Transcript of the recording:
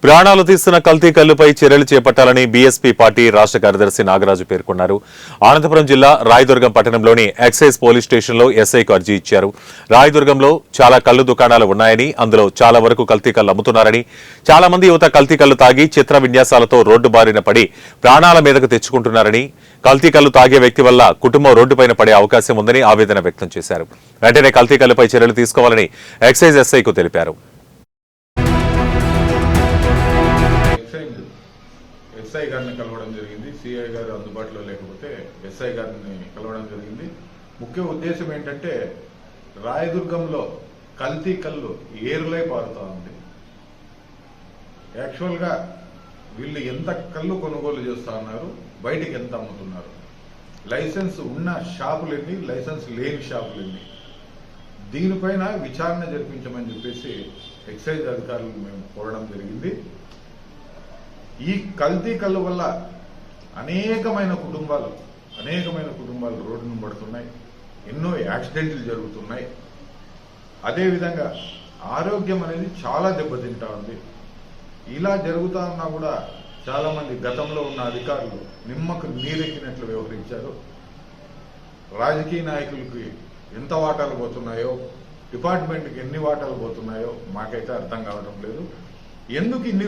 ప్రాణాలు తీస్తున్న కల్తీ కల్లుపై చర్యలు చేపట్టాలని బీఎస్పీ పార్టీ రాష్ట్ర కార్యదర్శి నాగరాజు పేర్కొన్నారు. అనంతపురం జిల్లా రాయదుర్గం పట్టణంలోని ఎక్సైజ్ పోలీస్ స్టేషన్లో ఎస్ఐకు అర్జీ ఇచ్చారు. రాయదుర్గంలో చాలా కల్లు దుకాణాలు ఉన్నాయని, అందులో చాలా వరకు కల్తీ కల్లు అమ్ముతున్నారని, చాలా మంది యువత కల్తీ కల్లు తాగి చిత్ర విన్యాసాలతో రోడ్డు బారిన పడి ప్రాణాల మీదకు తెచ్చుకుంటున్నారని, కల్తీ కల్లు తాగే వ్యక్తి వల్ల కుటుంబం రోడ్డుపైన పడే అవకాశం ఉందని ఆవేదన వ్యక్తం చేశారు. వెంటనే కల్తీ కల్లుపై చర్యలు తీసుకోవాలని ఎక్సైజ్ ఎస్ఐకు తెలిపారు. ఎస్ఐ గారిని కలవడం జరిగింది. సిఐ గారు అందుబాటులో లేకపోతే ఎస్ఐ గారిని కలవడం జరిగింది. ముఖ్య ఉద్దేశం ఏంటంటే రాయదుర్గంలో కల్తీ కల్లు ఏరులై పారుతా ఉంది. యాక్చువల్గా వీళ్ళు ఎంత కళ్ళు కొనుగోలు చేస్తా ఉన్నారు, బయటికి ఎంత అమ్ముతున్నారు, లైసెన్స్ ఉన్న షాపులు ఎన్ని, లైసెన్స్ లేని షాపులు ఎన్ని, దీనిపైన విచారణ జరిపించమని చెప్పేసి ఎక్సైజ్ అధికారులు మేము కోరడం జరిగింది. ఈ కల్తీ కళ్ళు వల్ల అనేకమైన కుటుంబాలు రోడ్డును పడుతున్నాయి, ఎన్నో యాక్సిడెంట్లు జరుగుతున్నాయి. అదేవిధంగా ఆరోగ్యం అనేది చాలా దెబ్బతింటా ఉంది. ఇలా జరుగుతా ఉన్నా కూడా చాలా మంది గతంలో ఉన్న అధికారులు నిమ్మకు నీరెక్కినట్లు వ్యవహరించారు. రాజకీయ నాయకులకి ఎంత వాటాలు పోతున్నాయో, డిపార్ట్మెంట్కి ఎన్ని వాటాలు పోతున్నాయో మాకైతే అర్థం కావడం లేదు. ఎందుకు ఇన్ని